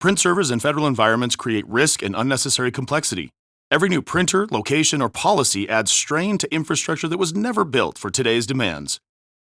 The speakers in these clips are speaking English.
Print servers in federal environments create risk and unnecessary complexity. Every new printer, location, or policy adds strain to infrastructure that was never built for today's demands.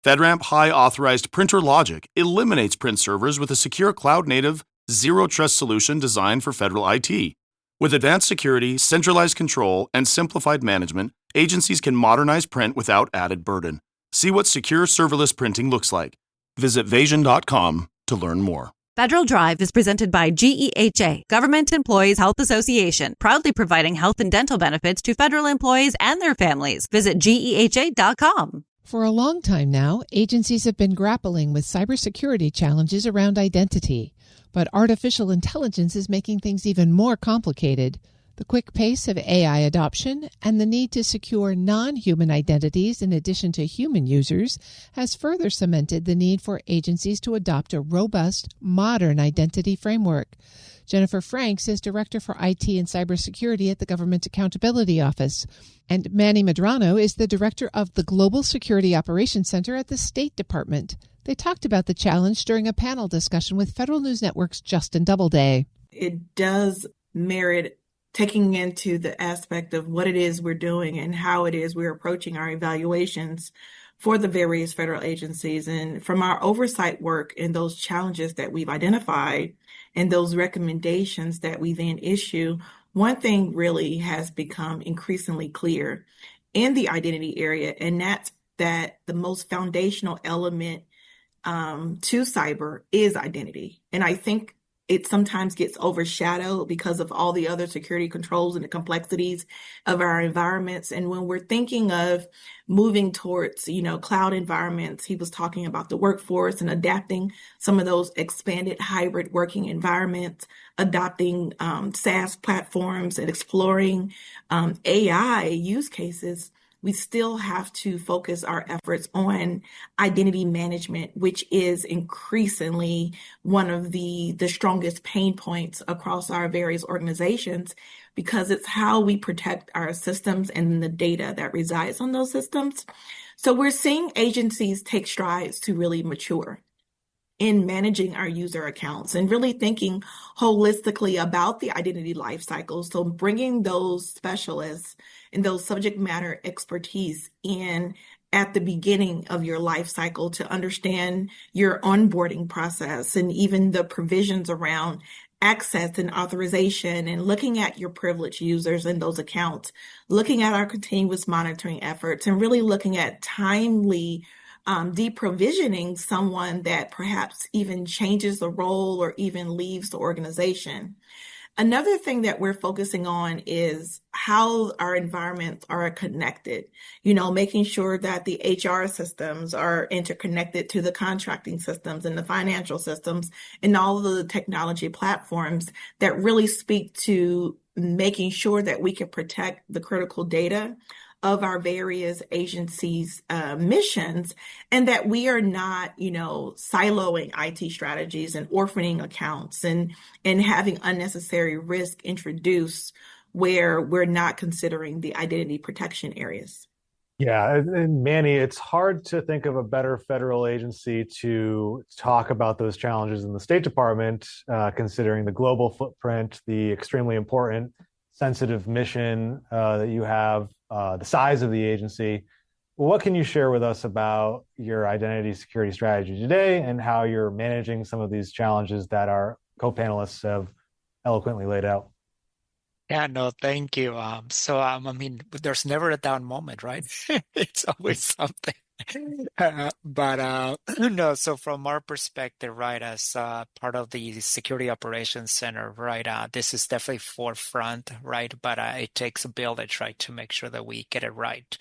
FedRAMP High Authorized Printer Logic eliminates print servers with a secure cloud-native, zero-trust solution designed for federal IT. With advanced security, centralized control, and simplified management, agencies can modernize print without added burden. See what secure serverless printing looks like. Visit Vasion.com to learn more. Federal Drive is presented by GEHA, Government Employees Health Association, proudly providing health and dental benefits to federal employees and their families. Visit GEHA.com. For a long time now, agencies have been grappling with cybersecurity challenges around identity. But artificial intelligence is making things even more complicated. The quick pace of AI adoption and the need to secure non-human identities in addition to human users has further cemented the need for agencies to adopt a robust, modern identity framework. Jennifer Franks is Director for IT and Cybersecurity at the Government Accountability Office. And Manny Medrano is the Director of the Global Security Operations Center at the State Department. They talked about the challenge during a panel discussion with Federal News Network's Justin Doubleday. It does merit taking into the aspect of what it is we're doing and how it is we're approaching our evaluations for the various federal agencies. And from our oversight work and those challenges that we've identified and those recommendations that we then issue, one thing really has become increasingly clear in the identity area, and that's that the most foundational element to cyber is identity. And I think it sometimes gets overshadowed because of all the other security controls and the complexities of our environments. And when we're thinking of moving towards, cloud environments, he was talking about the workforce and adapting some of those expanded hybrid working environments, adopting SaaS platforms and exploring AI use cases. We still have to focus our efforts on identity management, which is increasingly one of the strongest pain points across our various organizations, because it's how we protect our systems and the data that resides on those systems. So we're seeing agencies take strides to really mature in managing our user accounts and really thinking holistically about the identity life cycle. So bringing those specialists and those subject matter expertise in at the beginning of your life cycle to understand your onboarding process and even the provisions around access and authorization, and looking at your privileged users in those accounts, looking at our continuous monitoring efforts, and really looking at timely deprovisioning someone that perhaps even changes the role or even leaves the organization. Another thing that we're focusing on is how our environments are connected, making sure that the HR systems are interconnected to the contracting systems and the financial systems and all of the technology platforms that really speak to making sure that we can protect the critical data of our various agencies' missions, and that we are not, siloing IT strategies and orphaning accounts and having unnecessary risk introduced where we're not considering the identity protection areas. Yeah, and Manny, it's hard to think of a better federal agency to talk about those challenges in the State Department, considering the global footprint, the extremely important sensitive mission that you have, the size of the agency. What can you share with us about your identity security strategy today and how you're managing some of these challenges that our co-panelists have eloquently laid out? Yeah, no, thank you. There's never a down moment, right? It's always something. No, so from our perspective, right, as part of the Security Operations Center, right, this is definitely forefront, right, but it takes a village, right, to make sure that we get it right.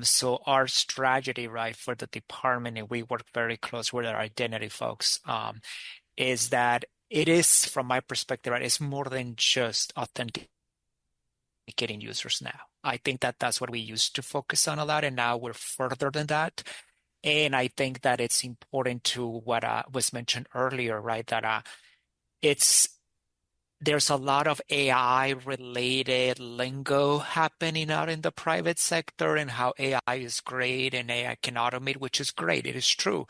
So our strategy, right, for the department, and we work very close with our identity folks, is that it is, from my perspective, right, it's more than just authenticating users now. I think that that's what we used to focus on a lot, and now we're further than that. And I think that it's important to what was mentioned earlier, right, that it's there's a lot of AI related lingo happening out in the private sector and how AI is great and AI can automate, which is great. It is true.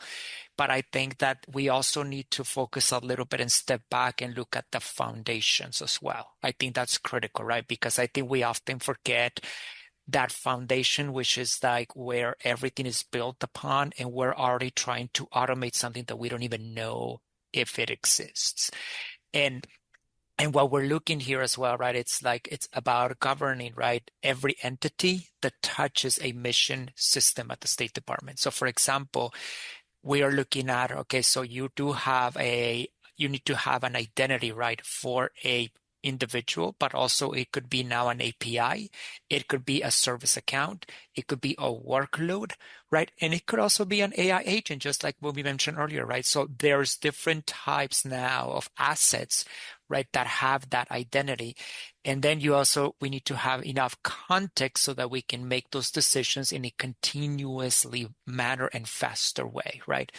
But I think that we also need to focus a little bit and step back and look at the foundations as well. I think that's critical, right? Because I think we often forget that foundation, which is like where everything is built upon, and we're already trying to automate something that we don't even know if it exists. And what we're looking here as well, right? It's like it's about governing, right? Every entity that touches a mission system at the State Department. So for example, we are looking at, okay, so you need to have an identity, right, for a individual, but also it could be now an API, it could be a service account, it could be a workload, right? And it could also be an AI agent, just like what we mentioned earlier, right? So there's different types now of assets, right, that have that identity. And then we need to have enough context so that we can make those decisions in a continuously manner and faster way, right?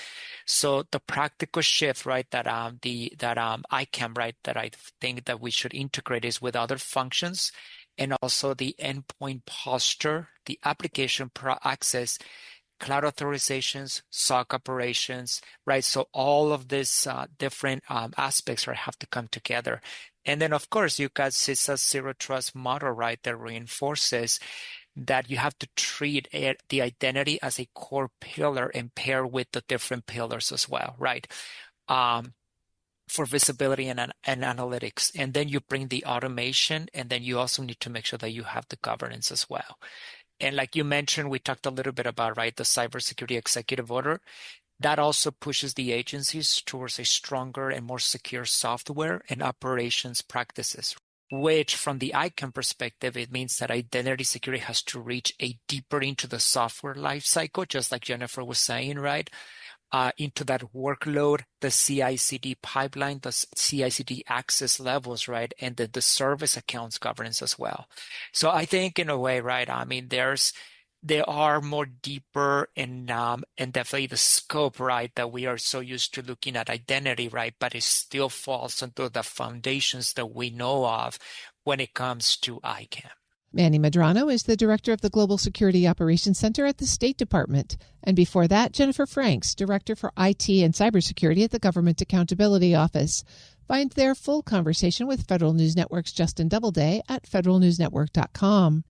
So the practical shift, right, that ICAM, right, that I think that we should integrate is with other functions, and also the endpoint posture, the application access, cloud authorizations, SOC operations, right? So all of these different aspects have to come together. And then, of course, you got CISA's zero trust model, right, that reinforces that you have to treat the identity as a core pillar and pair with the different pillars as well, right? For visibility and analytics. And then you bring the automation, and then you also need to make sure that you have the governance as well. And like you mentioned, we talked a little bit about, right, the cybersecurity executive order. That also pushes the agencies towards a stronger and more secure software and operations practices, which from the ICANN perspective, it means that identity security has to reach a deeper into the software lifecycle, just like Jennifer was saying, right? Into that workload, the CI/CD pipeline, the CI/CD access levels, right? And the service accounts governance as well. So I think in a way, right, I mean, there are more deeper and definitely the scope, right, that we are so used to looking at identity, right, but it still falls into the foundations that we know of when it comes to ICANN. Manny Medrano is the director of the Global Security Operations Center at the State Department. And before that, Jennifer Franks, director for IT and cybersecurity at the Government Accountability Office. Find their full conversation with Federal News Network's Justin Doubleday at federalnewsnetwork.com.